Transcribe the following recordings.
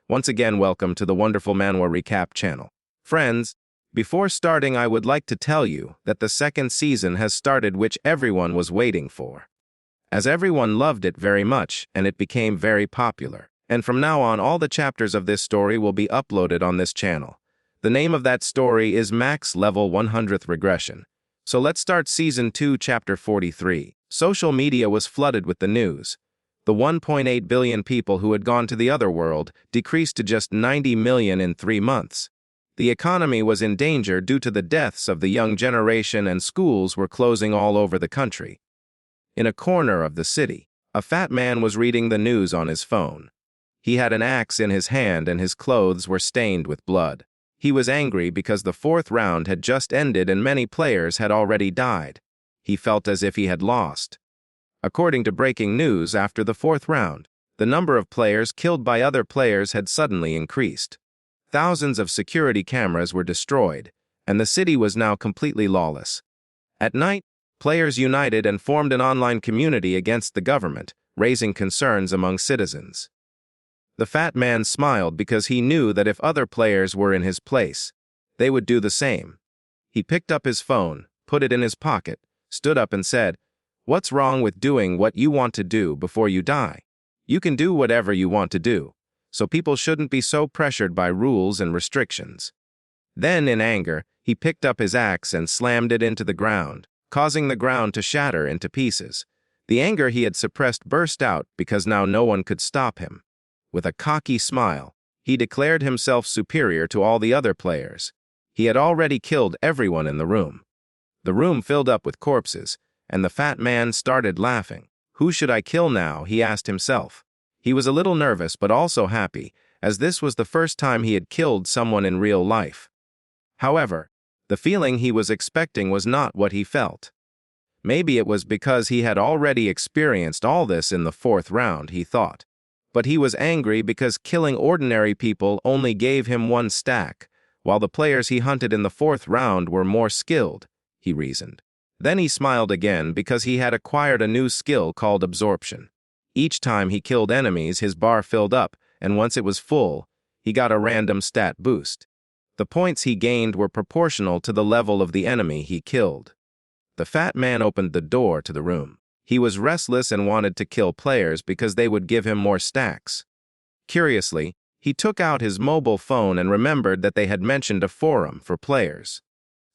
Once again, welcome to the wonderful Manhwa Recap channel. Friends, before starting, I would like to tell you that the second season has started, which everyone was waiting for. As everyone loved it very much, and it became very popular. And from now on, all the chapters of this story will be uploaded on this channel. The name of that story is Max Level 100th Regression. So let's start Season 2, Chapter 43. Social media was flooded with the news. The 1.8 billion people who had gone to the other world decreased to just 90 million in 3 months. The economy was in danger due to the deaths of the young generation, and schools were closing all over the country. In a corner of the city, a fat man was reading the news on his phone. He had an axe in his hand and his clothes were stained with blood. He was angry because the 4th round had just ended and many players had already died. He felt as if he had lost. According to breaking news, after the 4th round, the number of players killed by other players had suddenly increased. Thousands of security cameras were destroyed, and the city was now completely lawless. At night, players united and formed an online community against the government, raising concerns among citizens. The fat man smiled because he knew that if other players were in his place, they would do the same. He picked up his phone, put it in his pocket, stood up and said, "What's wrong with doing what you want to do before you die? You can do whatever you want to do, so people shouldn't be so pressured by rules and restrictions." Then, in anger, he picked up his axe and slammed it into the ground, causing the ground to shatter into pieces. The anger he had suppressed burst out because now no one could stop him. With a cocky smile, he declared himself superior to all the other players. He had already killed everyone in the room. The room filled up with corpses, and the fat man started laughing. Who should I kill now? He asked himself. He was a little nervous but also happy, as this was the first time he had killed someone in real life. However, the feeling he was expecting was not what he felt. Maybe it was because he had already experienced all this in the 4th round, he thought. But he was angry because killing ordinary people only gave him 1 stack, while the players he hunted in the 4th round were more skilled, he reasoned. Then he smiled again because he had acquired a new skill called absorption. Each time he killed enemies, his bar filled up, and once it was full, he got a random stat boost. The points he gained were proportional to the level of the enemy he killed. The fat man opened the door to the room. He was restless and wanted to kill players because they would give him more stacks. Curiously, he took out his mobile phone and remembered that they had mentioned a forum for players.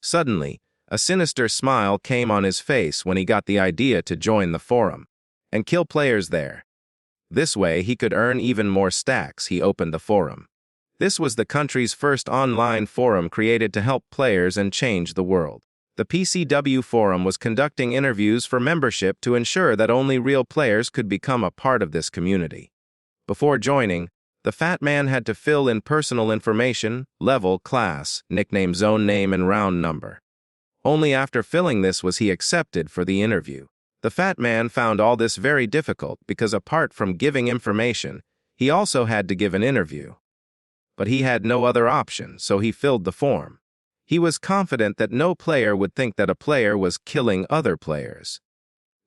Suddenly, a sinister smile came on his face when he got the idea to join the forum and kill players there. This way, he could earn even more stacks. He opened the forum. This was the country's first online forum created to help players and change the world. The PCW forum was conducting interviews for membership to ensure that only real players could become a part of this community. Before joining, the fat man had to fill in personal information, level, class, nickname, zone name, and round number. Only after filling this was he accepted for the interview. The fat man found all this very difficult because apart from giving information, he also had to give an interview. But he had no other option, so he filled the form. He was confident that no player would think that a player was killing other players.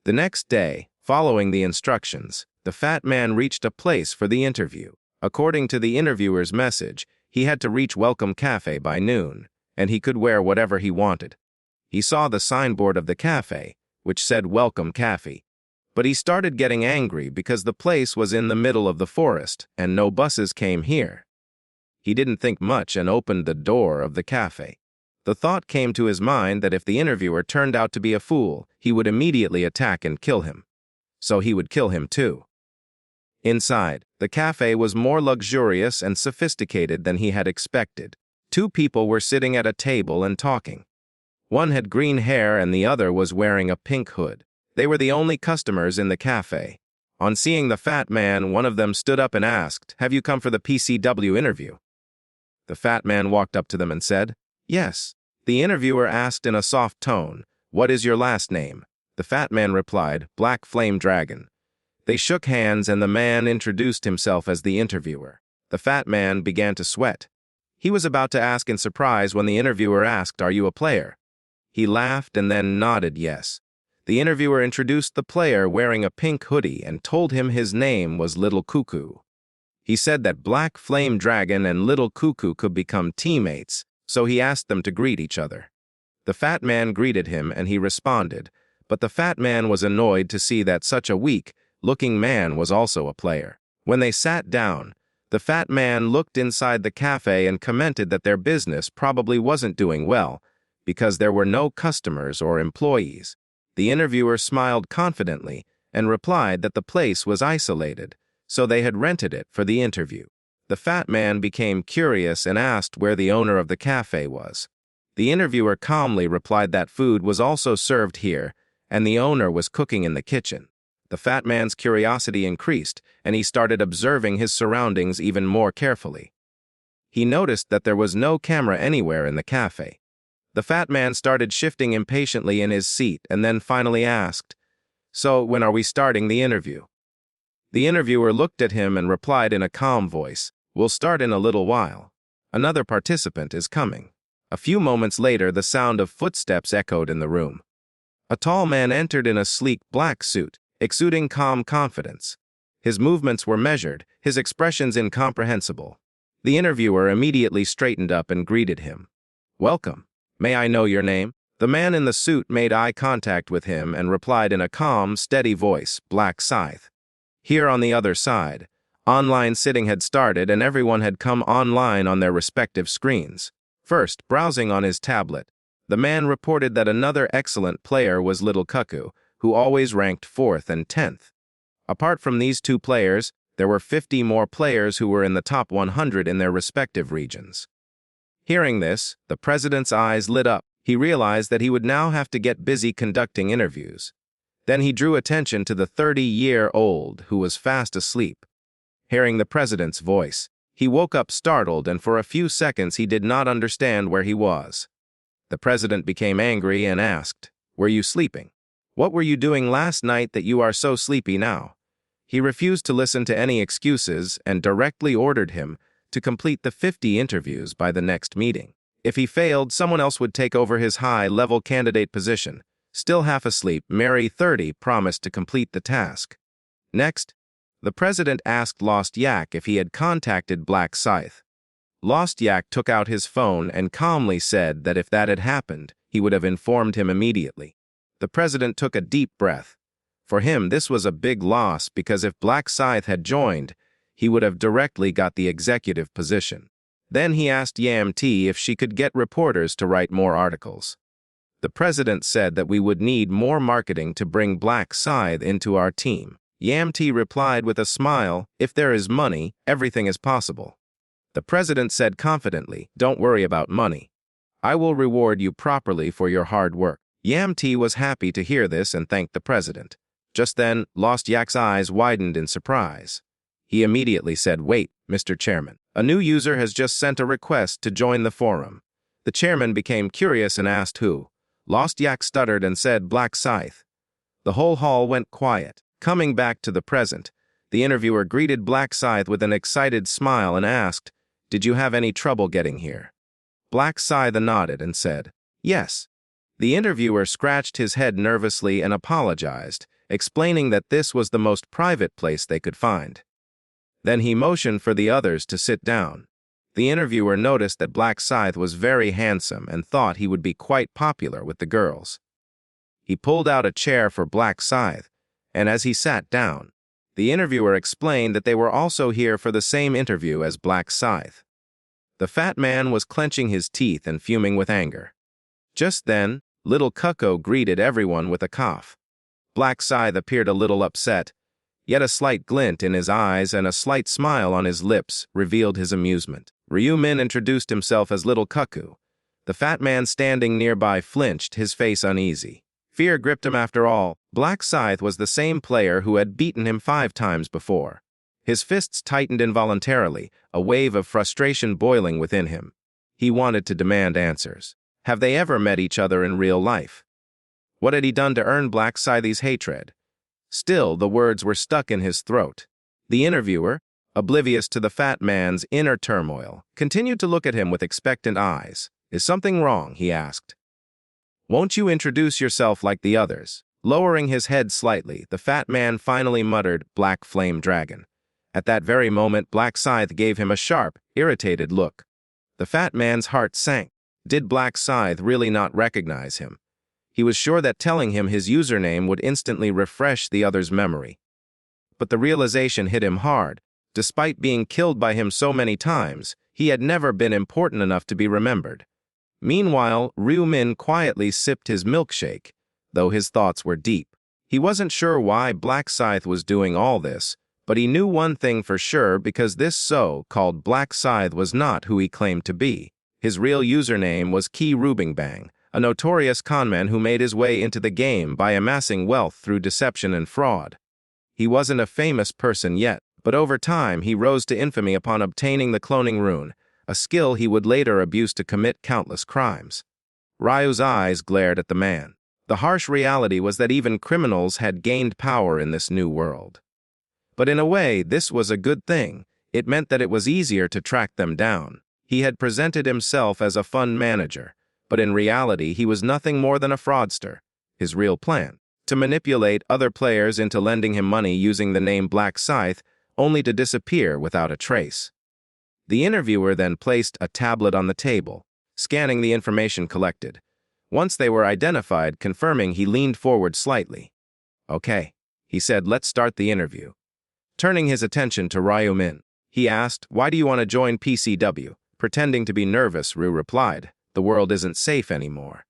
The next day, following the instructions, the fat man reached a place for the interview. According to the interviewer's message, he had to reach Welcome Cafe by noon, and he could wear whatever he wanted. He saw the signboard of the cafe, which said Welcome Cafe. But he started getting angry because the place was in the middle of the forest and no buses came here. He didn't think much and opened the door of the cafe. The thought came to his mind that if the interviewer turned out to be a fool, he would immediately attack and kill him. So he would kill him too. Inside, the cafe was more luxurious and sophisticated than he had expected. 2 people were sitting at a table and talking. One had green hair and the other was wearing a pink hood. They were the only customers in the cafe. On seeing the fat man, one of them stood up and asked, "Have you come for the PCW interview?" The fat man walked up to them and said, "Yes." The interviewer asked in a soft tone, "What is your last name?" The fat man replied, "Black Flame Dragon." They shook hands and the man introduced himself as the interviewer. The fat man began to sweat. He was about to ask in surprise when the interviewer asked, "Are you a player?" He laughed and then nodded yes. The interviewer introduced the player wearing a pink hoodie and told him his name was Little Cuckoo. He said that Black Flame Dragon and Little Cuckoo could become teammates, so he asked them to greet each other. The fat man greeted him and he responded, but the fat man was annoyed to see that such a weak-looking man was also a player. When they sat down, the fat man looked inside the cafe and commented that their business probably wasn't doing well because there were no customers or employees. The interviewer smiled confidently and replied that the place was isolated, so they had rented it for the interview. The fat man became curious and asked where the owner of the cafe was. The interviewer calmly replied that food was also served here and the owner was cooking in the kitchen. The fat man's curiosity increased and he started observing his surroundings even more carefully. He noticed that there was no camera anywhere in the cafe. The fat man started shifting impatiently in his seat and then finally asked, "So, when are we starting the interview?" The interviewer looked at him and replied in a calm voice, "We'll start in a little while. Another participant is coming." A few moments later, the sound of footsteps echoed in the room. A tall man entered in a sleek black suit, exuding calm confidence. His movements were measured, his expressions incomprehensible. The interviewer immediately straightened up and greeted him. "Welcome. May I know your name?" The man in the suit made eye contact with him and replied in a calm, steady voice, "Black Scythe." Here on the other side, online sitting had started and everyone had come online on their respective screens. First, browsing on his tablet, the man reported that another excellent player was Little Cuckoo, who always ranked 4th and 10th. Apart from these two players, there were 50 more players who were in the top 100 in their respective regions. Hearing this, the president's eyes lit up. He realized that he would now have to get busy conducting interviews. Then he drew attention to the 30-year-old who was fast asleep. Hearing the president's voice, he woke up startled and for a few seconds he did not understand where he was. The president became angry and asked, "Were you sleeping? What were you doing last night that you are so sleepy now?" He refused to listen to any excuses and directly ordered him to complete the 50 interviews by the next meeting. If he failed, someone else would take over his high-level candidate position. Still half asleep, Mary 30 promised to complete the task. Next, the president asked Lost Yak if he had contacted Black Scythe. Lost Yak took out his phone and calmly said that if that had happened, he would have informed him immediately. The president took a deep breath. For him, this was a big loss because if Black Scythe had joined, he would have directly got the executive position. Then he asked Yam T if she could get reporters to write more articles. The president said that we would need more marketing to bring Black Scythe into our team. Yam T replied with a smile, "If there is money, everything is possible." The president said confidently, "Don't worry about money. I will reward you properly for your hard work." Yam T was happy to hear this and thanked the president. Just then, Lost Yak's eyes widened in surprise. He immediately said, "Wait, Mr. Chairman. A new user has just sent a request to join the forum." The chairman became curious and asked who. Lost Yak stuttered and said, "Black Scythe." The whole hall went quiet. Coming back to the present, the interviewer greeted Black Scythe with an excited smile and asked, "Did you have any trouble getting here?" Black Scythe nodded and said, "Yes." The interviewer scratched his head nervously and apologized, explaining that this was the most private place they could find. Then he motioned for the others to sit down. The interviewer noticed that Black Scythe was very handsome and thought he would be quite popular with the girls. He pulled out a chair for Black Scythe, and as he sat down, the interviewer explained that they were also here for the same interview as Black Scythe. The fat man was clenching his teeth and fuming with anger. Just then, Little Cuckoo greeted everyone with a cough. Black Scythe appeared a little upset, yet a slight glint in his eyes and a slight smile on his lips revealed his amusement. Ryu Min introduced himself as Little Cuckoo. The fat man standing nearby flinched, his face uneasy. Fear gripped him after all. Black Scythe was the same player who had beaten him 5 times before. His fists tightened involuntarily, a wave of frustration boiling within him. He wanted to demand answers. Have they ever met each other in real life? What had he done to earn Black Scythe's hatred? Still, the words were stuck in his throat. The interviewer, oblivious to the fat man's inner turmoil, continued to look at him with expectant eyes. "Is something wrong?" he asked. "Won't you introduce yourself like the others?" Lowering his head slightly, the fat man finally muttered, "Black Flame Dragon." At that very moment, Black Scythe gave him a sharp, irritated look. The fat man's heart sank. Did Black Scythe really not recognize him? He was sure that telling him his username would instantly refresh the other's memory. But the realization hit him hard. Despite being killed by him so many times, he had never been important enough to be remembered. Meanwhile, Ryu Min quietly sipped his milkshake, though his thoughts were deep. He wasn't sure why Black Scythe was doing all this, but he knew one thing for sure, because this so-called Black Scythe was not who he claimed to be. His real username was Ki Rubingbang, a notorious conman who made his way into the game by amassing wealth through deception and fraud. He wasn't a famous person yet, but over time he rose to infamy upon obtaining the cloning rune, a skill he would later abuse to commit countless crimes. Ryu's eyes glared at the man. The harsh reality was that even criminals had gained power in this new world. But in a way, this was a good thing. It meant that it was easier to track them down. He had presented himself as a fund manager, but in reality he was nothing more than a fraudster. His real plan: to manipulate other players into lending him money using the name Black Scythe, only to disappear without a trace. The interviewer then placed a tablet on the table, scanning the information collected. Once they were identified, confirming, he leaned forward slightly. "Okay," he said, "let's start the interview." Turning his attention to Ryu Min, he asked, "Why do you want to join PCW?" Pretending to be nervous, Ryu replied, "The world isn't safe anymore.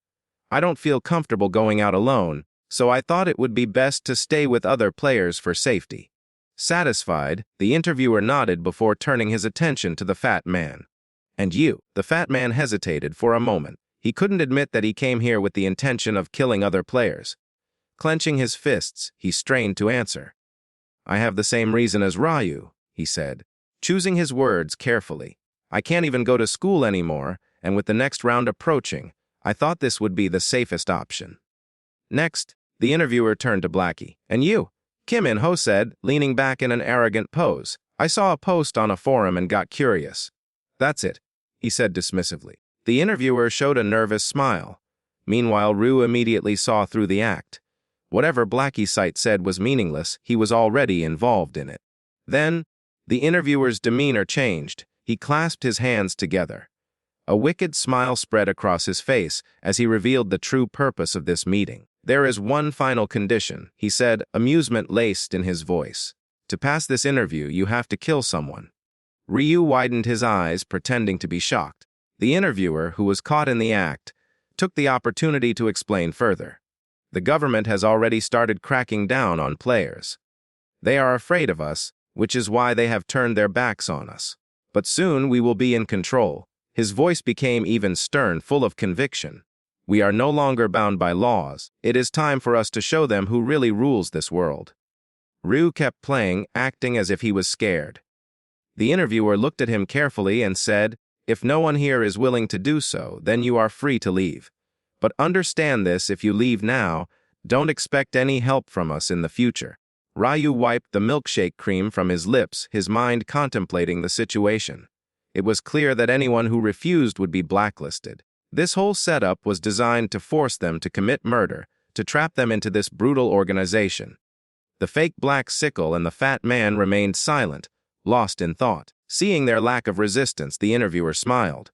I don't feel comfortable going out alone, so I thought it would be best to stay with other players for safety." Satisfied, the interviewer nodded before turning his attention to the fat man. "And you?" The fat man hesitated for a moment. He couldn't admit that he came here with the intention of killing other players. Clenching his fists, he strained to answer. "I have the same reason as Ryu," he said, choosing his words carefully. "I can't even go to school anymore, and with the next round approaching, I thought this would be the safest option." Next, the interviewer turned to Blackie. "And you?" Kim In-ho said, leaning back in an arrogant pose. "I saw a post on a forum and got curious." "That's it," he said dismissively. The interviewer showed a nervous smile. Meanwhile, Ryu immediately saw through the act. Whatever Blackie's site said was meaningless. He was already involved in it. Then, the interviewer's demeanor changed. He clasped his hands together. A wicked smile spread across his face as he revealed the true purpose of this meeting. "There is one final condition," he said, amusement laced in his voice. "To pass this interview, you have to kill someone." Ryu widened his eyes, pretending to be shocked. The interviewer, who was caught in the act, took the opportunity to explain further. "The government has already started cracking down on players. They are afraid of us, which is why they have turned their backs on us. But soon we will be in control." His voice became even stern, full of conviction. "We are no longer bound by laws. It is time for us to show them who really rules this world." Ryu kept playing, acting as if he was scared. The interviewer looked at him carefully and said, "If no one here is willing to do so, then you are free to leave. But understand this: if you leave now, don't expect any help from us in the future." Ryu wiped the milkshake cream from his lips, his mind contemplating the situation. It was clear that anyone who refused would be blacklisted. This whole setup was designed to force them to commit murder, to trap them into this brutal organization. The fake Black Sickle and the fat man remained silent, lost in thought. Seeing their lack of resistance, the interviewer smiled.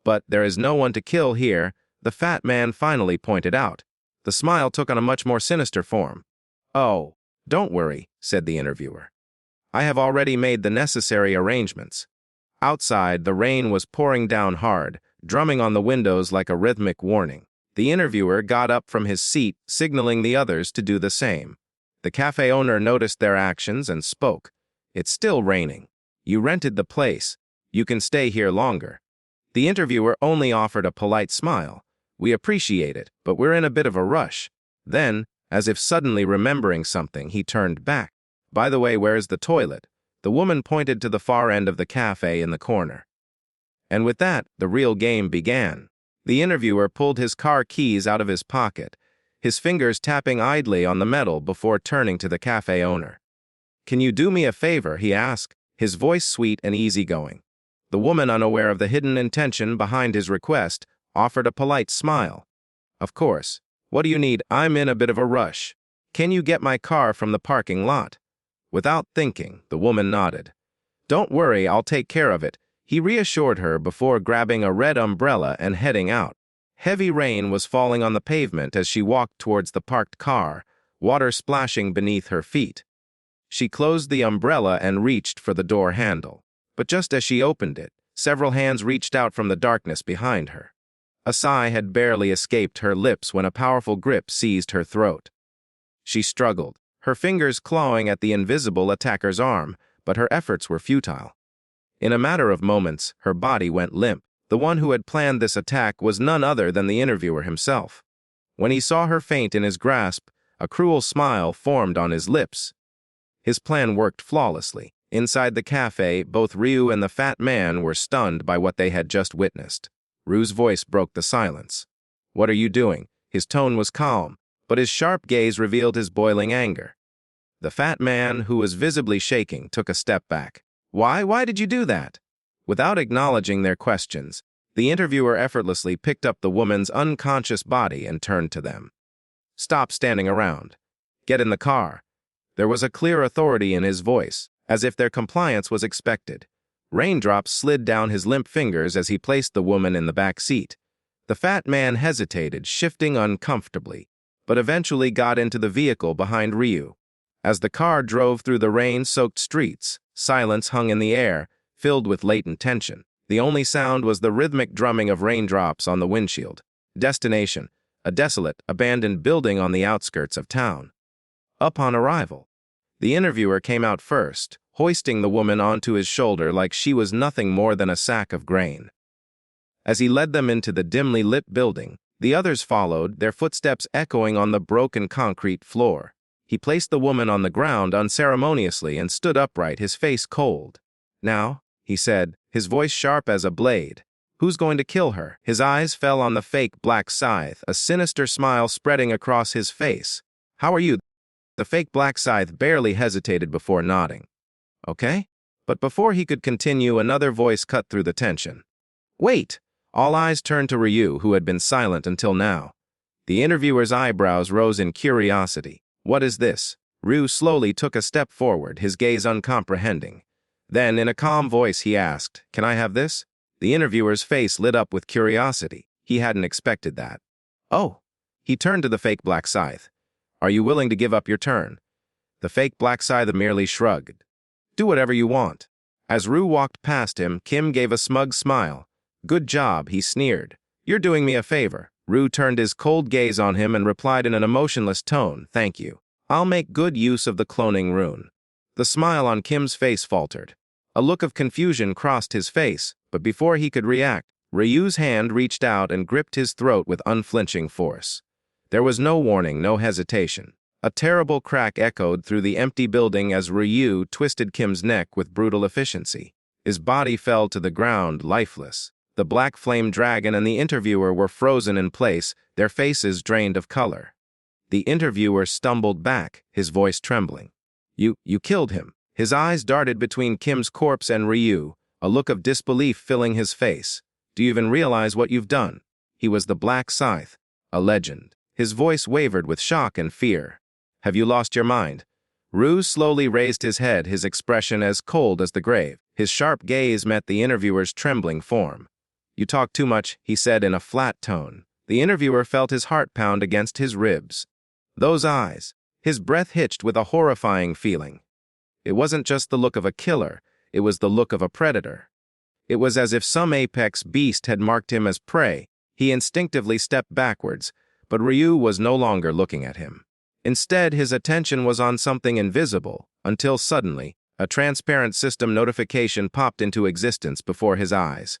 "But there is no one to kill here," the fat man finally pointed out. The smile took on a much more sinister form. "Oh, don't worry," said the interviewer. "I have already made the necessary arrangements." Outside, the rain was pouring down hard, drumming on the windows like a rhythmic warning. The interviewer got up from his seat, signaling the others to do the same. The cafe owner noticed their actions and spoke. "It's still raining. You rented the place. You can stay here longer." The interviewer only offered a polite smile. "We appreciate it, but we're in a bit of a rush." Then, as if suddenly remembering something, he turned back. "By the way, where's the toilet?" The woman pointed to the far end of the cafe in the corner. And with that, the real game began. The interviewer pulled his car keys out of his pocket, his fingers tapping idly on the metal before turning to the cafe owner. "Can you do me a favor?" he asked, his voice sweet and easygoing. The woman, unaware of the hidden intention behind his request, offered a polite smile. "Of course. What do you need?" "I'm in a bit of a rush. Can you get my car from the parking lot?" Without thinking, the woman nodded. "Don't worry, I'll take care of it," he reassured her before grabbing a red umbrella and heading out. Heavy rain was falling on the pavement as she walked towards the parked car, water splashing beneath her feet. She closed the umbrella and reached for the door handle. But just as she opened it, several hands reached out from the darkness behind her. A sigh had barely escaped her lips when a powerful grip seized her throat. She struggled, her fingers clawing at the invisible attacker's arm, but her efforts were futile. In a matter of moments, her body went limp. The one who had planned this attack was none other than the interviewer himself. When he saw her faint in his grasp, a cruel smile formed on his lips. His plan worked flawlessly. Inside the cafe, both Ryu and the fat man were stunned by what they had just witnessed. Ryu's voice broke the silence. "What are you doing?" His tone was calm, but his sharp gaze revealed his boiling anger. The fat man, who was visibly shaking, took a step back. Why did you do that?" Without acknowledging their questions, the interviewer effortlessly picked up the woman's unconscious body and turned to them. "Stop standing around. Get in the car." There was a clear authority in his voice, as if their compliance was expected. Raindrops slid down his limp fingers as he placed the woman in the back seat. The fat man hesitated, shifting uncomfortably, but eventually got into the vehicle behind Ryu. As the car drove through the rain-soaked streets, silence hung in the air, filled with latent tension. The only sound was the rhythmic drumming of raindrops on the windshield. Destination: a desolate, abandoned building on the outskirts of town. Upon arrival, the interviewer came out first, hoisting the woman onto his shoulder like she was nothing more than a sack of grain. As he led them into the dimly lit building, the others followed, their footsteps echoing on the broken concrete floor. He placed the woman on the ground unceremoniously and stood upright, his face cold. "Now," he said, his voice sharp as a blade, "who's going to kill her?" His eyes fell on the fake black scythe, a sinister smile spreading across his face. "How are you?" The fake black scythe barely hesitated before nodding. "Okay?" But before he could continue, another voice cut through the tension. "Wait!" All eyes turned to Ryu, who had been silent until now. The interviewer's eyebrows rose in curiosity. "What is this?" Ryu slowly took a step forward, his gaze uncomprehending. Then, in a calm voice, he asked, "Can I have this?" The interviewer's face lit up with curiosity. He hadn't expected that. "Oh." He turned to the fake black scythe. "Are you willing to give up your turn?" The fake black scythe merely shrugged. "Do whatever you want." As Ryu walked past him, Kim gave a smug smile. "Good job," he sneered. "You're doing me a favor." Ryu turned his cold gaze on him and replied in an emotionless tone, "Thank you. I'll make good use of the cloning rune." The smile on Kim's face faltered. A look of confusion crossed his face, but before he could react, Ryu's hand reached out and gripped his throat with unflinching force. There was no warning, no hesitation. A terrible crack echoed through the empty building as Ryu twisted Kim's neck with brutal efficiency. His body fell to the ground, lifeless. The black flame dragon and the interviewer were frozen in place, their faces drained of color. The interviewer stumbled back, his voice trembling. You killed him." His eyes darted between Kim's corpse and Ryu, a look of disbelief filling his face. "Do you even realize what you've done?" He was the Black Scythe, a legend. His voice wavered with shock and fear. "Have you lost your mind?" Ryu slowly raised his head, his expression as cold as the grave. His sharp gaze met the interviewer's trembling form. "You talk too much," he said in a flat tone. The interviewer felt his heart pound against his ribs. Those eyes, his breath hitched with a horrifying feeling. It wasn't just the look of a killer, it was the look of a predator. It was as if some apex beast had marked him as prey. He instinctively stepped backwards, but Ryu was no longer looking at him. Instead, his attention was on something invisible, until suddenly, a transparent system notification popped into existence before his eyes.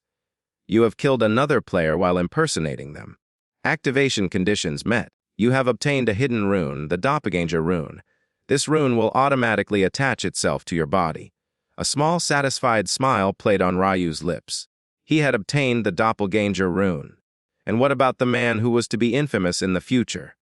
"You have killed another player while impersonating them. Activation conditions met. You have obtained a hidden rune, the Doppelganger rune. This rune will automatically attach itself to your body." A small, satisfied smile played on Ryu's lips. He had obtained the Doppelganger rune. And what about the man who was to be infamous in the future?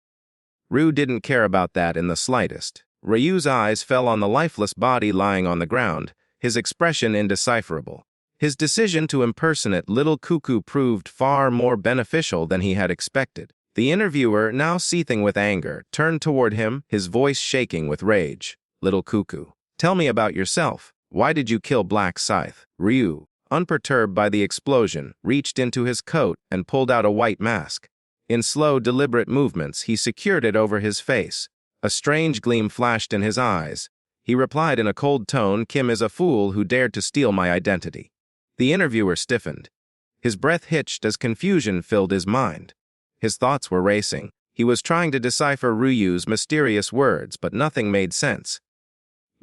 Ryu didn't care about that in the slightest. Ryu's eyes fell on the lifeless body lying on the ground, his expression indecipherable. His decision to impersonate Little Cuckoo proved far more beneficial than he had expected. The interviewer, now seething with anger, turned toward him, his voice shaking with rage. "Little Cuckoo, Tell me about yourself. Why did you kill Black Scythe? Ryu, unperturbed by the explosion, reached into his coat and pulled out a white mask. In slow, deliberate movements, he secured it over his face. A strange gleam flashed in his eyes. He replied in a cold tone, "Kim is a fool who dared to steal my identity." The interviewer stiffened. His breath hitched as confusion filled his mind. His thoughts were racing. He was trying to decipher Ryu's mysterious words, but nothing made sense.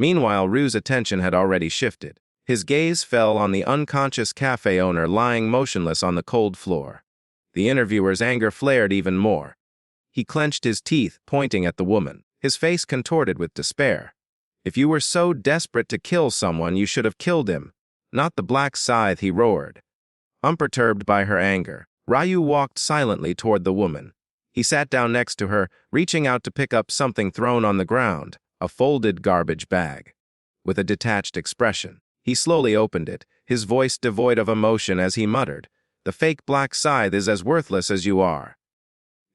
Meanwhile, Ryu's attention had already shifted. His gaze fell on the unconscious cafe owner lying motionless on the cold floor. The interviewer's anger flared even more. He clenched his teeth, pointing at the woman, his face contorted with despair. "If you were so desperate to kill someone, you should have killed him. Not the Black Scythe," he roared. Unperturbed by her anger, Ryu walked silently toward the woman. He sat down next to her, reaching out to pick up something thrown on the ground, a folded garbage bag. With a detached expression, he slowly opened it, his voice devoid of emotion as he muttered, "The fake Black Scythe is as worthless as you are."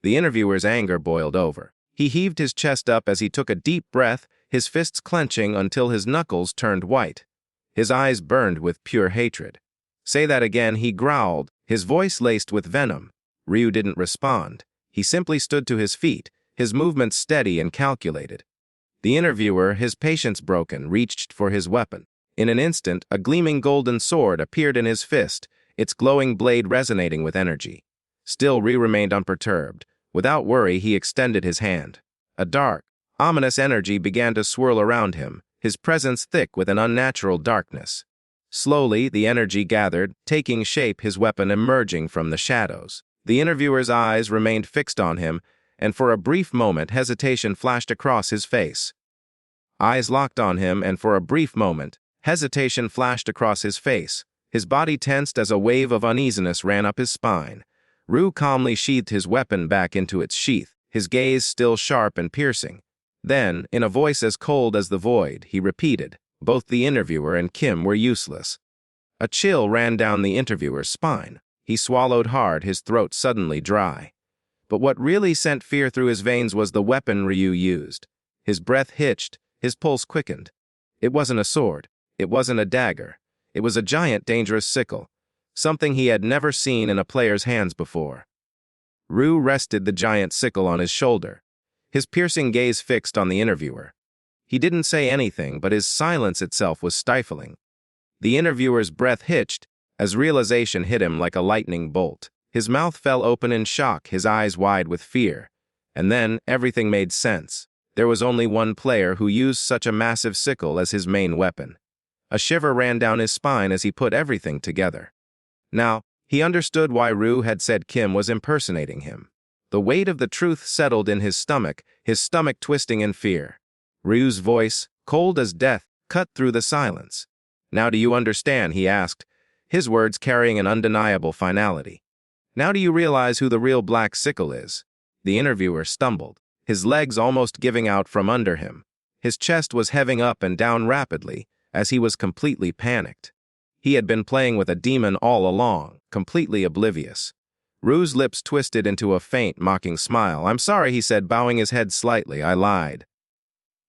The interviewer's anger boiled over. He heaved his chest up as he took a deep breath, his fists clenching until his knuckles turned white. His eyes burned with pure hatred. "Say that again," he growled, his voice laced with venom. Ryu didn't respond. He simply stood to his feet, his movements steady and calculated. The interviewer, his patience broken, reached for his weapon. In an instant, a gleaming golden sword appeared in his fist, its glowing blade resonating with energy. Still, Ryu remained unperturbed. Without worry, he extended his hand. A dark, ominous energy began to swirl around him, his presence thick with an unnatural darkness. Slowly, the energy gathered, taking shape, his weapon emerging from the shadows. The interviewer's eyes remained fixed on him, and for a brief moment hesitation flashed across his face. Eyes locked on him, and for a brief moment, hesitation flashed across his face. His body tensed as a wave of uneasiness ran up his spine. Ryu calmly sheathed his weapon back into its sheath, his gaze still sharp and piercing. Then, in a voice as cold as the void, he repeated, "Both the interviewer and Kim were useless." A chill ran down the interviewer's spine. He swallowed hard, his throat suddenly dry. But what really sent fear through his veins was the weapon Ryu used. His breath hitched, his pulse quickened. It wasn't a sword. It wasn't a dagger. It was a giant, dangerous sickle, something he had never seen in a player's hands before. Ryu rested the giant sickle on his shoulder, his piercing gaze fixed on the interviewer. He didn't say anything, but his silence itself was stifling. The interviewer's breath hitched as realization hit him like a lightning bolt. His mouth fell open in shock, his eyes wide with fear. And then everything made sense. There was only one player who used such a massive sickle as his main weapon. A shiver ran down his spine as he put everything together. Now, he understood why Ryu had said Kim was impersonating him. The weight of the truth settled in his stomach twisting in fear. Ryu's voice, cold as death, cut through the silence. "Now do you understand?" he asked, his words carrying an undeniable finality. "Now do you realize who the real Black Sickle is?" The interviewer stumbled, his legs almost giving out from under him. His chest was heaving up and down rapidly, as he was completely panicked. He had been playing with a demon all along, completely oblivious. Ryu's lips twisted into a faint, mocking smile. "I'm sorry," he said, bowing his head slightly. "I lied."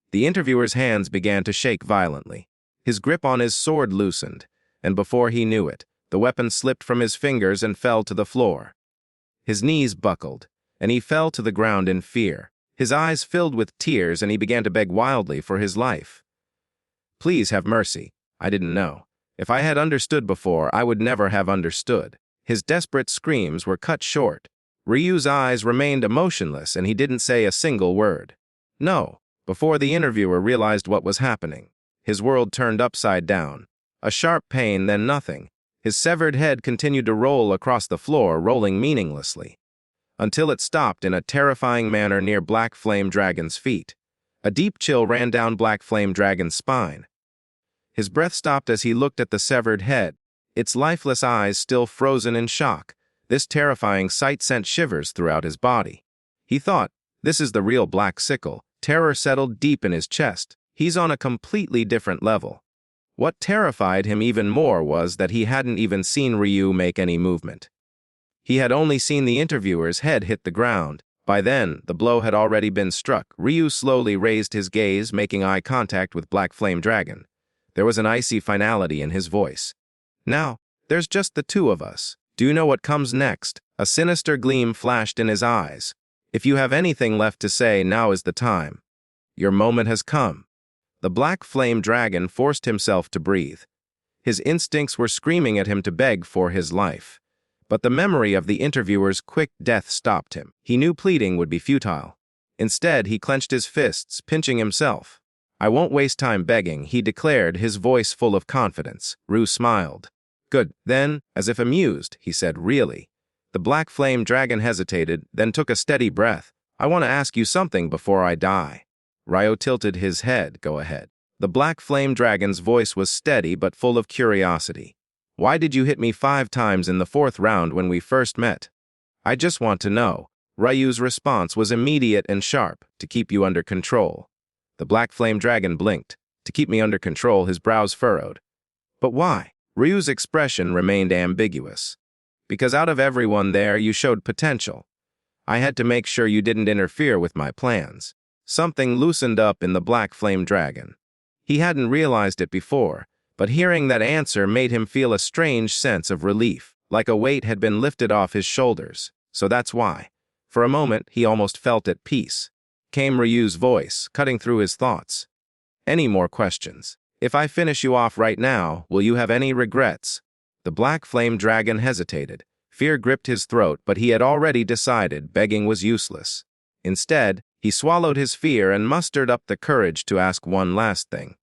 The interviewer's hands began to shake violently. His grip on his sword loosened, and before he knew it, the weapon slipped from his fingers and fell to the floor. His knees buckled, and he fell to the ground in fear. His eyes filled with tears, and he began to beg wildly for his life. "Please have mercy. I didn't know. If I had understood before, I would never have understood." His desperate screams were cut short. Ryu's eyes remained emotionless, and he didn't say a single word. No, before the interviewer realized what was happening. His world turned upside down. A sharp pain, then nothing. His severed head continued to roll across the floor, rolling meaninglessly, until it stopped in a terrifying manner near Black Flame Dragon's feet. A deep chill ran down Black Flame Dragon's spine. His breath stopped as he looked at the severed head, its lifeless eyes still frozen in shock. This terrifying sight sent shivers throughout his body. He thought, "This is the real Black Sickle." Terror settled deep in his chest. He's on a completely different level. What terrified him even more was that he hadn't even seen Ryu make any movement. He had only seen the interviewer's head hit the ground, By then, the blow had already been struck. Ryu slowly raised his gaze, making eye contact with Black Flame Dragon. There was an icy finality in his voice. Now, there's just the two of us. Do you know what comes next? A sinister gleam flashed in his eyes. If you have anything left to say, now is the time. Your moment has come. The Black Flame Dragon forced himself to breathe. His instincts were screaming at him to beg for his life. But the memory of the interviewer's quick death stopped him. He knew pleading would be futile. Instead, he clenched his fists, pinching himself. I won't waste time begging, he declared, his voice full of confidence. Ryu smiled. Good. Then, as if amused, he said, really? The Black Flame Dragon hesitated, then took a steady breath. I want to ask you something before I die. Ryu tilted his head. Go ahead. The Black Flame Dragon's voice was steady but full of curiosity. Why did you hit me 5 times in the 4th round when we first met? I just want to know. Ryu's response was immediate and sharp, to keep you under control. The Black Flame Dragon blinked. To keep me under control, his brows furrowed. But why? Ryu's expression remained ambiguous. Because out of everyone there, you showed potential. I had to make sure you didn't interfere with my plans. Something loosened up in the Black Flame Dragon. He hadn't realized it before, but hearing that answer made him feel a strange sense of relief, like a weight had been lifted off his shoulders. So that's why. For a moment, he almost felt at peace. Came Ryu's voice, cutting through his thoughts. Any more questions? If I finish you off right now, will you have any regrets? The Black Flame Dragon hesitated. Fear gripped his throat, but he had already decided begging was useless. Instead, he swallowed his fear and mustered up the courage to ask one last thing.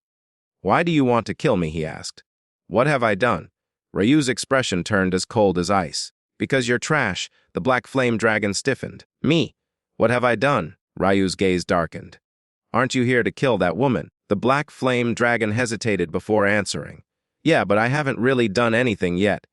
Why do you want to kill me, he asked. What have I done? Ryu's expression turned as cold as ice. Because you're trash, the Black Flame Dragon stiffened. Me? What have I done? Ryu's gaze darkened. Aren't you here to kill that woman? The Black Flame Dragon hesitated before answering. Yeah, but I haven't really done anything yet.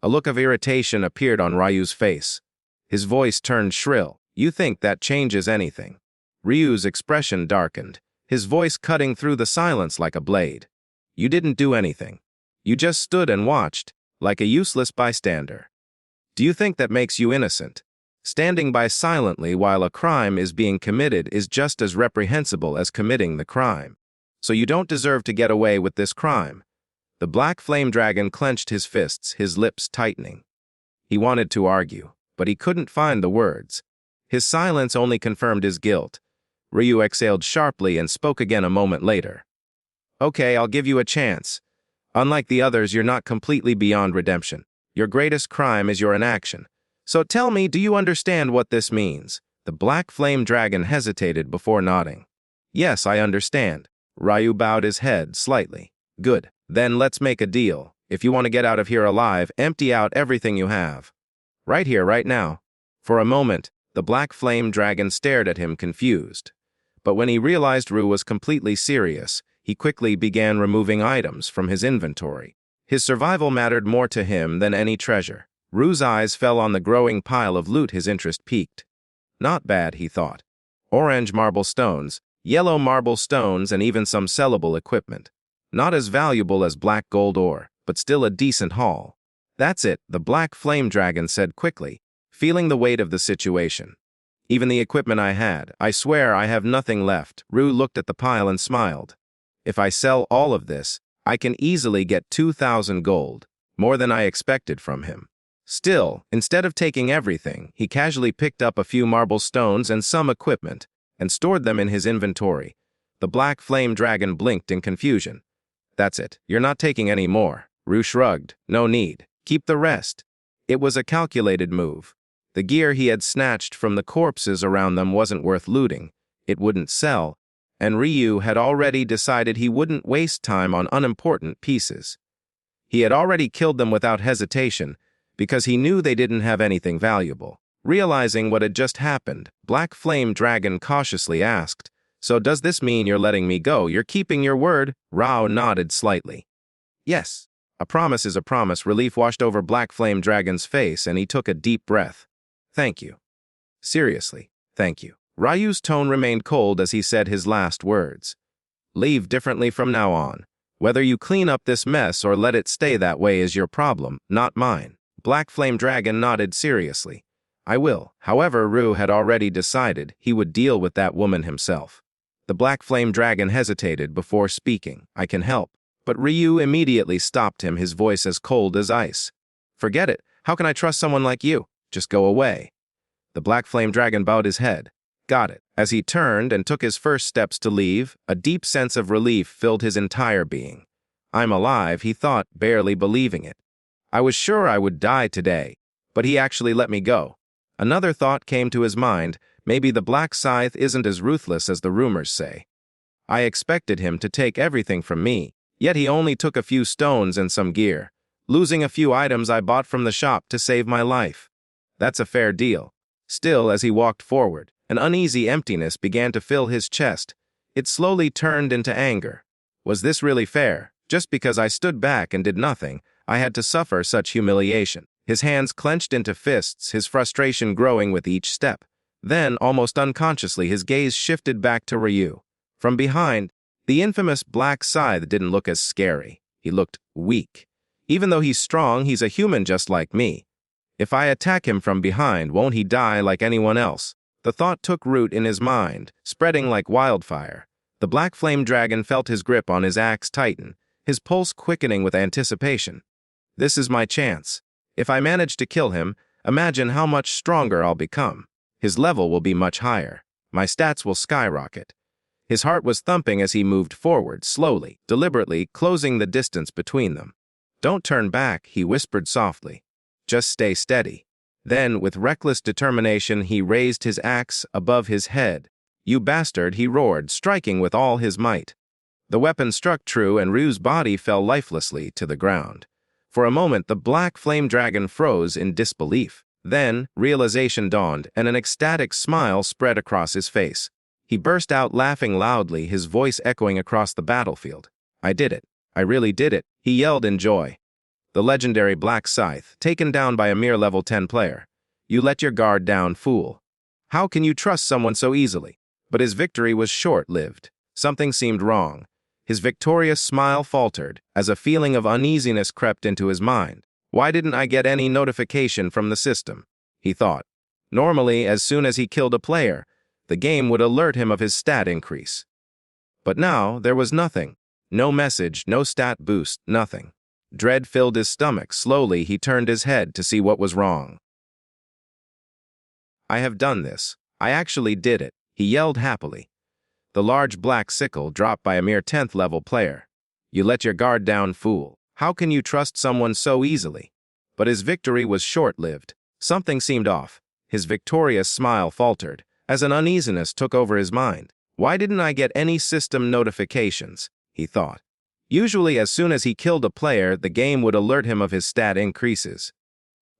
A look of irritation appeared on Ryu's face. His voice turned shrill. You think that changes anything? Ryu's expression darkened, his voice cutting through the silence like a blade. You didn't do anything. You just stood and watched, like a useless bystander. Do you think that makes you innocent? Standing by silently while a crime is being committed is just as reprehensible as committing the crime. So you don't deserve to get away with this crime. The Black Flame Dragon clenched his fists, his lips tightening. He wanted to argue, but he couldn't find the words. His silence only confirmed his guilt. Ryu exhaled sharply and spoke again a moment later. Okay, I'll give you a chance. Unlike the others, you're not completely beyond redemption. Your greatest crime is your inaction. So tell me, do you understand what this means? The Black Flame Dragon hesitated before nodding. Yes, I understand. Ryu bowed his head slightly. Good. Then let's make a deal. If you want to get out of here alive, empty out everything you have. Right here, right now. For a moment, the Black Flame Dragon stared at him confused. But when he realized Ryu was completely serious, he quickly began removing items from his inventory. His survival mattered more to him than any treasure. Ryu's eyes fell on the growing pile of loot. His interest piqued. Not bad, he thought. Orange marble stones, yellow marble stones, and even some sellable equipment. Not as valuable as black gold ore, but still a decent haul. That's it, the Black Flame Dragon said quickly, feeling the weight of the situation. Even the equipment I had, I swear I have nothing left. Ryu looked at the pile and smiled. If I sell all of this, I can easily get 2,000 gold, more than I expected from him. Still, instead of taking everything, he casually picked up a few marble stones and some equipment, and stored them in his inventory. The Black Flame Dragon blinked in confusion. That's it, you're not taking any more. Ryu shrugged. No need. Keep the rest. It was a calculated move. The gear he had snatched from the corpses around them wasn't worth looting. It wouldn't sell, and Ryu had already decided he wouldn't waste time on unimportant pieces. He had already killed them without hesitation, because he knew they didn't have anything valuable. Realizing what had just happened, Black Flame Dragon cautiously asked, So does this mean you're letting me go? You're keeping your word? Ryu nodded slightly. Yes. A promise is a promise. Relief washed over Black Flame Dragon's face, and he took a deep breath. Thank you. Seriously, thank you. Ryu's tone remained cold as he said his last words. Leave differently from now on. Whether you clean up this mess or let it stay that way is your problem, not mine. Black Flame Dragon nodded seriously. I will. However, Ryu had already decided he would deal with that woman himself. The black flame dragon hesitated before speaking. I can help. But Ryu immediately stopped him, his voice as cold as ice. Forget it. How can I trust someone like you? Just go away. The black flame dragon bowed his head. Got it. As he turned and took his first steps to leave, a deep sense of relief filled his entire being. I'm alive, he thought, barely believing it. I was sure I would die today, but he actually let me go. Another thought came to his mind. Maybe the black scythe isn't as ruthless as the rumors say. I expected him to take everything from me, yet he only took a few stones and some gear, losing a few items I bought from the shop to save my life. That's a fair deal. Still, as he walked forward, an uneasy emptiness began to fill his chest. It slowly turned into anger. Was this really fair? Just because I stood back and did nothing, I had to suffer such humiliation. His hands clenched into fists, his frustration growing with each step. Then, almost unconsciously, his gaze shifted back to Ryu. From behind, the infamous black scythe didn't look as scary. He looked weak. Even though he's strong, he's a human just like me. If I attack him from behind, won't he die like anyone else? The thought took root in his mind, spreading like wildfire. The black flame dragon felt his grip on his axe tighten, his pulse quickening with anticipation. This is my chance. If I manage to kill him, imagine how much stronger I'll become. His level will be much higher. My stats will skyrocket. His heart was thumping as he moved forward, slowly, deliberately, closing the distance between them. Don't turn back, he whispered softly. Just stay steady. Then, with reckless determination, he raised his axe above his head. You bastard, he roared, striking with all his might. The weapon struck true, and Ryu's body fell lifelessly to the ground. For a moment, the black flame dragon froze in disbelief. Then, realization dawned, and an ecstatic smile spread across his face. He burst out laughing loudly, his voice echoing across the battlefield. I did it. I really did it, he yelled in joy. The legendary black scythe, taken down by a mere level 10 player. You let your guard down, fool. How can you trust someone so easily? But his victory was short-lived. Something seemed wrong. His victorious smile faltered as a feeling of uneasiness crept into his mind. Why didn't I get any notification from the system? He thought. Normally, as soon as he killed a player, the game would alert him of his stat increase. But now, there was nothing. No message, no stat boost, nothing. Dread filled his stomach. Slowly, he turned his head to see what was wrong. I have done this. I actually did it, he yelled happily. The large black sickle dropped by a mere 10th level player. You let your guard down, fool. How can you trust someone so easily? But his victory was short-lived. Something seemed off. His victorious smile faltered, as an uneasiness took over his mind. Why didn't I get any system notifications? He thought. Usually, as soon as he killed a player, the game would alert him of his stat increases.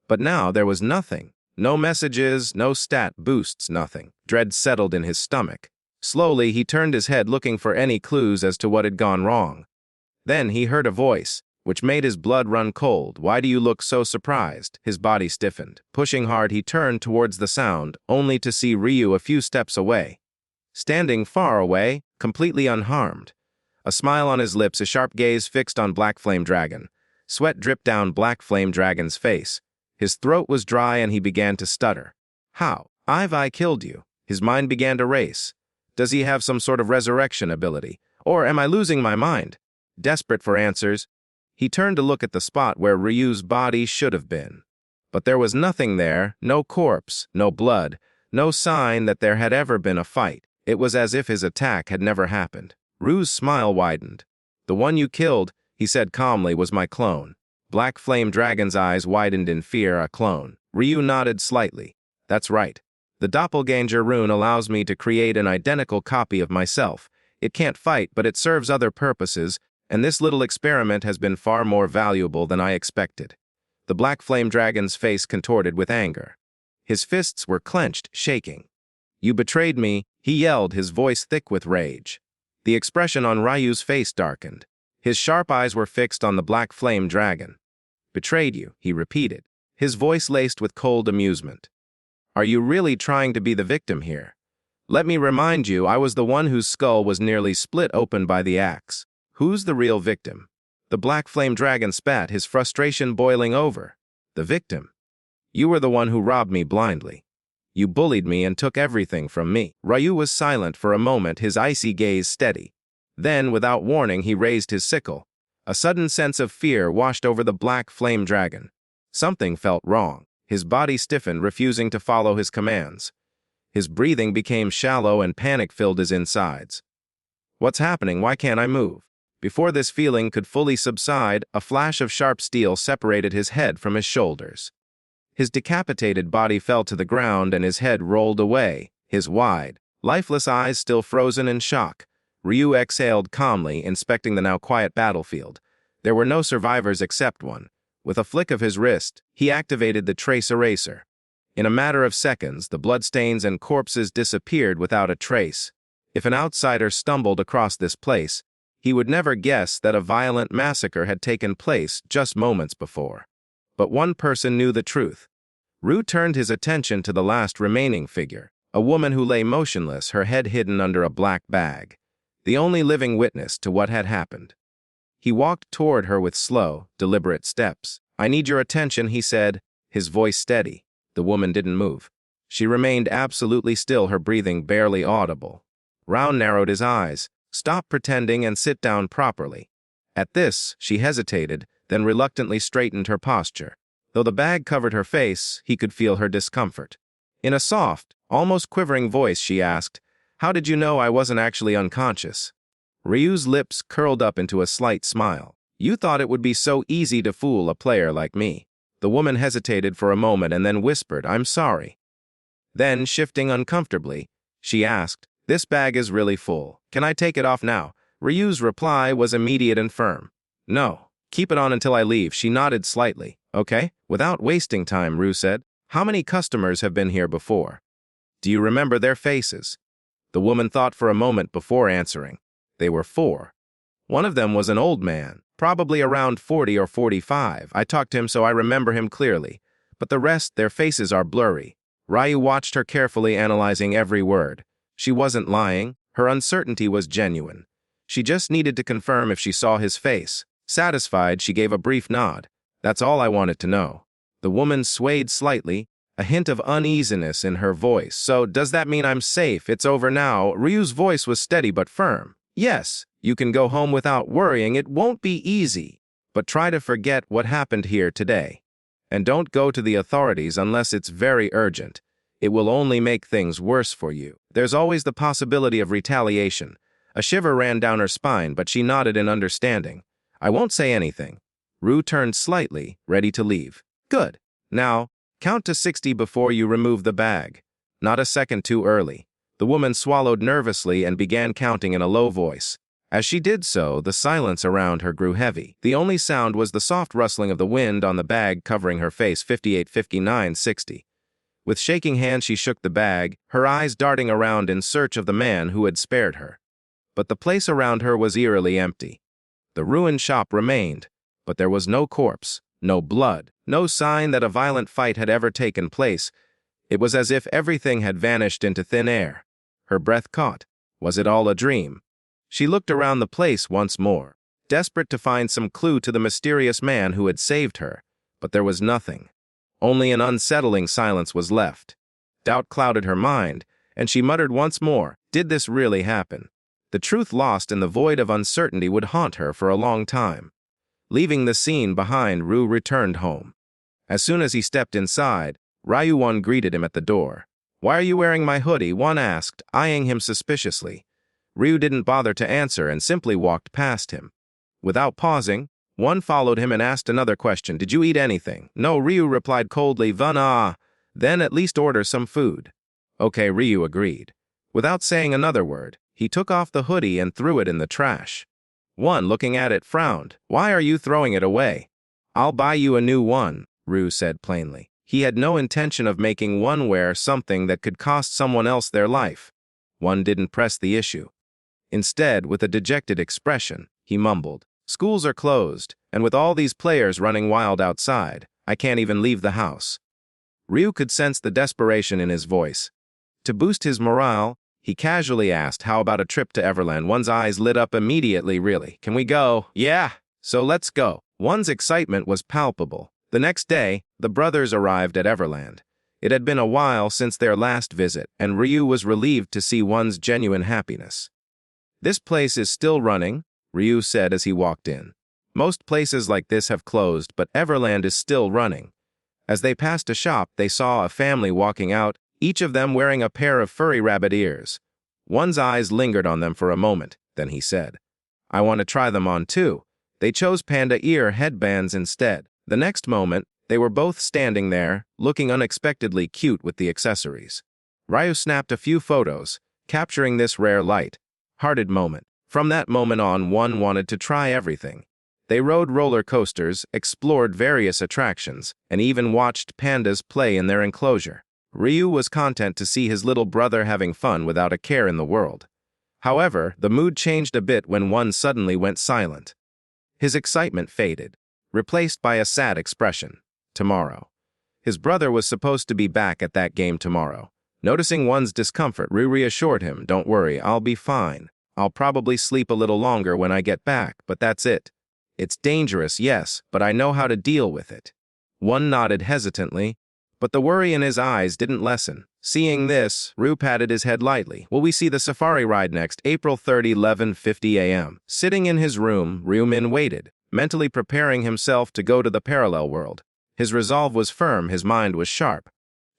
But now there was nothing. No messages, no stat boosts, nothing. Dread settled in his stomach. Slowly, he turned his head looking for any clues as to what had gone wrong. Then he heard a voice, which made his blood run cold. Why do you look so surprised? His body stiffened. Pushing hard, he turned towards the sound, only to see Ryu a few steps away. Standing far away, completely unharmed. A smile on his lips, a sharp gaze fixed on Black Flame Dragon. Sweat dripped down Black Flame Dragon's face. His throat was dry and he began to stutter. How? I killed you. His mind began to race. Does he have some sort of resurrection ability? Or am I losing my mind? Desperate for answers, he turned to look at the spot where Ryu's body should have been. But there was nothing there, no corpse, no blood, no sign that there had ever been a fight. It was as if his attack had never happened. Ryu's smile widened. The one you killed, he said calmly, was my clone. Black Flame Dragon's eyes widened in fear. A clone. Ryu nodded slightly. That's right. The doppelganger rune allows me to create an identical copy of myself. It can't fight, but it serves other purposes, and this little experiment has been far more valuable than I expected. The Black Flame Dragon's face contorted with anger. His fists were clenched, shaking. You betrayed me, he yelled, his voice thick with rage. The expression on Ryu's face darkened. His sharp eyes were fixed on the Black Flame Dragon. Betrayed you, he repeated, his voice laced with cold amusement. Are you really trying to be the victim here? Let me remind you, I was the one whose skull was nearly split open by the axe. Who's the real victim? The Black Flame Dragon spat, his frustration boiling over. The victim? You were the one who robbed me blindly. You bullied me and took everything from me." Ryu was silent for a moment, his icy gaze steady. Then, without warning, he raised his sickle. A sudden sense of fear washed over the black flame dragon. Something felt wrong. His body stiffened, refusing to follow his commands. His breathing became shallow and panic filled his insides. "What's happening? Why can't I move?" Before this feeling could fully subside, a flash of sharp steel separated his head from his shoulders. His decapitated body fell to the ground and his head rolled away, his wide, lifeless eyes still frozen in shock. Ryu exhaled calmly, inspecting the now quiet battlefield. There were no survivors except one. With a flick of his wrist, he activated the trace eraser. In a matter of seconds, the bloodstains and corpses disappeared without a trace. If an outsider stumbled across this place, he would never guess that a violent massacre had taken place just moments before. But one person knew the truth. Ryu turned his attention to the last remaining figure, a woman who lay motionless, her head hidden under a black bag, the only living witness to what had happened. He walked toward her with slow, deliberate steps. "I need your attention," he said, his voice steady. The woman didn't move. She remained absolutely still, her breathing barely audible. Ryu narrowed his eyes. "Stop pretending and sit down properly." At this, she hesitated, then reluctantly straightened her posture. Though the bag covered her face, he could feel her discomfort. In a soft, almost quivering voice, she asked, "How did you know I wasn't actually unconscious?" Ryu's lips curled up into a slight smile. "You thought it would be so easy to fool a player like me." The woman hesitated for a moment and then whispered, "I'm sorry." Then, shifting uncomfortably, she asked, "This bag is really full. Can I take it off now?" Ryu's reply was immediate and firm. "No. Keep it on until I leave." She nodded slightly. "Okay." Without wasting time, Ryu said, "How many customers have been here before? Do you remember their faces?" The woman thought for a moment before answering. They were 4. One of them was an old man, probably around 40 or 45. I talked to him so I remember him clearly. But the rest, their faces are blurry. Ryu watched her carefully, analyzing every word. She wasn't lying. Her uncertainty was genuine. She just needed to confirm if she saw his face. Satisfied, she gave a brief nod. "That's all I wanted to know." The woman swayed slightly, a hint of uneasiness in her voice. "So, does that mean I'm safe? It's over now?" Ryu's voice was steady but firm. "Yes, you can go home without worrying. It won't be easy. But try to forget what happened here today. And don't go to the authorities unless it's very urgent. It will only make things worse for you. There's always the possibility of retaliation." A shiver ran down her spine, but she nodded in understanding. "I won't say anything." Ryu turned slightly, ready to leave. "Good. Now, count to 60 before you remove the bag. Not a second too early." The woman swallowed nervously and began counting in a low voice. As she did so, the silence around her grew heavy. The only sound was the soft rustling of the wind on the bag covering her face. 58, 59, 60. With shaking hands, she shook the bag, her eyes darting around in search of the man who had spared her. But the place around her was eerily empty. The ruined shop remained, but there was no corpse, no blood, no sign that a violent fight had ever taken place. It was as if everything had vanished into thin air. Her breath caught. Was it all a dream? She looked around the place once more, desperate to find some clue to the mysterious man who had saved her, but there was nothing. Only an unsettling silence was left. Doubt clouded her mind, and she muttered once more, "Did this really happen?" The truth lost in the void of uncertainty would haunt her for a long time. Leaving the scene behind, Ryu returned home. As soon as he stepped inside, Ryu greeted him at the door. "Why are you wearing my hoodie?" one asked, eyeing him suspiciously. Ryu didn't bother to answer and simply walked past him. Without pausing, one followed him and asked another question. "Did you eat anything?" "No," Ryu replied coldly. Then at least order some food." "Okay," Ryu agreed. Without saying another word, he took off the hoodie and threw it in the trash. One, looking at it, frowned. "Why are you throwing it away?" "I'll buy you a new one," Ryu said plainly. He had no intention of making one wear something that could cost someone else their life. One didn't press the issue. Instead, with a dejected expression, he mumbled, "Schools are closed, and with all these players running wild outside, I can't even leave the house." Ryu could sense the desperation in his voice. To boost his morale, he casually asked, "How about a trip to Everland?" One's eyes lit up immediately. "Really? Can we go?" "Yeah, so let's go." One's excitement was palpable. The next day, the brothers arrived at Everland. It had been a while since their last visit, and Ryu was relieved to see one's genuine happiness. "This place is still running," Ryu said as he walked in. "Most places like this have closed, but Everland is still running." As they passed a shop, they saw a family walking out, each of them wearing a pair of furry rabbit ears. One's eyes lingered on them for a moment, then he said, "I want to try them on too." They chose panda ear headbands instead. The next moment, they were both standing there, looking unexpectedly cute with the accessories. Ryu snapped a few photos, capturing this rare light-hearted moment. From that moment on, one wanted to try everything. They rode roller coasters, explored various attractions, and even watched pandas play in their enclosure. Ryu was content to see his little brother having fun without a care in the world. However, the mood changed a bit when one suddenly went silent. His excitement faded, replaced by a sad expression. Tomorrow. His brother was supposed to be back at that game tomorrow. Noticing one's discomfort, Ryu reassured him, "Don't worry, I'll be fine. I'll probably sleep a little longer when I get back, but that's it. It's dangerous, yes, but I know how to deal with it." One nodded hesitantly, but the worry in his eyes didn't lessen. Seeing this, Ryu patted his head lightly. "Will we see the safari ride next, April 30, 11:50 a.m. Sitting in his room, Ryu Min waited, mentally preparing himself to go to the parallel world. His resolve was firm, his mind was sharp.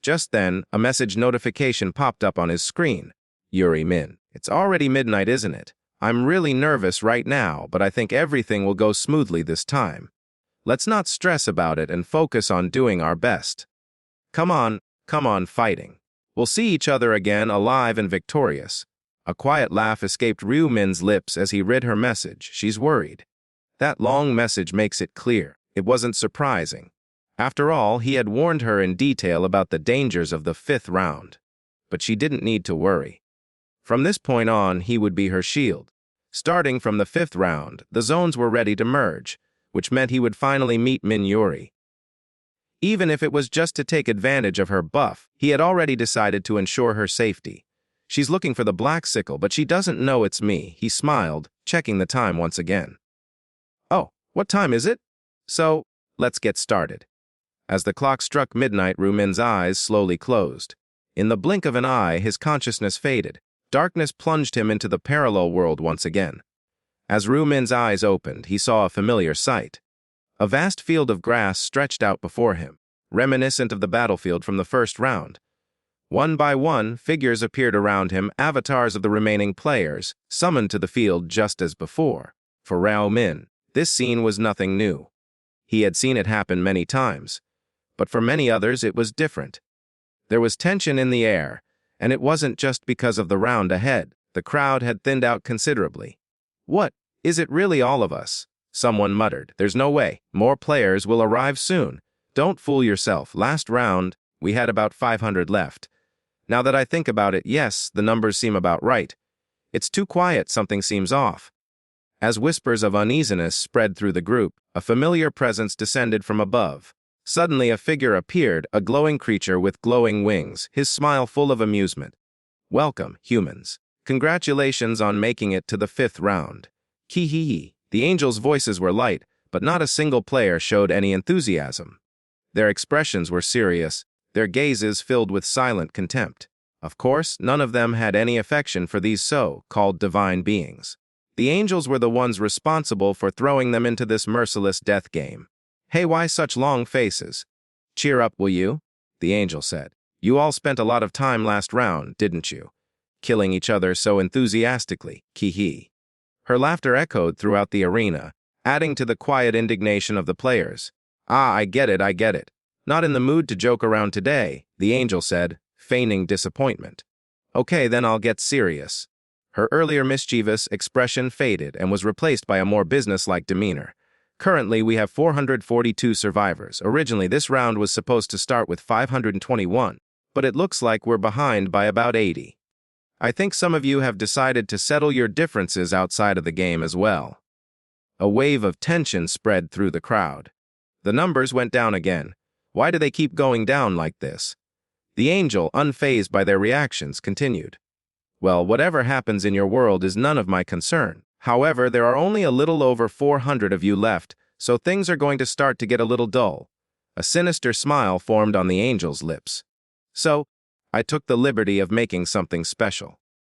Just then, a message notification popped up on his screen. "Ryu Min. It's already midnight, isn't it? I'm really nervous right now, but I think everything will go smoothly this time. Let's not stress about it and focus on doing our best. Come on, fighting. We'll see each other again, alive and victorious." A quiet laugh escaped Ryu Min's lips as he read her message. "She's worried." That long message makes it clear. It wasn't surprising. After all, he had warned her in detail about the dangers of the 5th round. But she didn't need to worry. From this point on, he would be her shield. Starting from the 5th round, the zones were ready to merge, which meant he would finally meet Min Yuri. Even if it was just to take advantage of her buff, he had already decided to ensure her safety. "She's looking for the black sickle, but she doesn't know it's me," he smiled, checking the time once again. "Oh, what time is it? So, let's get started." As the clock struck midnight, Ryu Min's eyes slowly closed. In the blink of an eye, his consciousness faded. Darkness plunged him into the parallel world once again. As Ryu Min's eyes opened, he saw a familiar sight. A vast field of grass stretched out before him, reminiscent of the battlefield from the 1st round. One by one, figures appeared around him, avatars of the remaining players, summoned to the field just as before. For Ryu Min, this scene was nothing new. He had seen it happen many times. But for many others, it was different. There was tension in the air, and it wasn't just because of the round ahead. The crowd had thinned out considerably. "What? Is it really all of us?" Someone muttered. "There's no way. More players will arrive soon. Don't fool yourself. Last round, we had about 500 left. Now that I think about it, yes, the numbers seem about right. It's too quiet, something seems off." As whispers of uneasiness spread through the group, a familiar presence descended from above. Suddenly a figure appeared, a glowing creature with glowing wings, his smile full of amusement. "Welcome, humans. Congratulations on making it to the 5th round. Hee. The angels' voices were light, but not a single player showed any enthusiasm. Their expressions were serious, their gazes filled with silent contempt. Of course, none of them had any affection for these so-called divine beings. The angels were the ones responsible for throwing them into this merciless death game. "Hey, why such long faces? Cheer up, will you?" the angel said. "You all spent a lot of time last round, didn't you? Killing each other so enthusiastically, hee. Her laughter echoed throughout the arena, adding to the quiet indignation of the players. "Ah, I get it. Not in the mood to joke around today," the angel said, feigning disappointment. "Okay, then I'll get serious." Her earlier mischievous expression faded and was replaced by a more businesslike demeanor. "Currently, we have 442 survivors. Originally, this round was supposed to start with 521, but it looks like we're behind by about 80. I think some of you have decided to settle your differences outside of the game as well." A wave of tension spread through the crowd. The numbers went down again. Why do they keep going down like this? The angel, unfazed by their reactions, continued. "Well, whatever happens in your world is none of my concern. However, there are only a little over 400 of you left, so things are going to start to get a little dull. A sinister smile formed on the angel's lips. So, I took the liberty of making something special.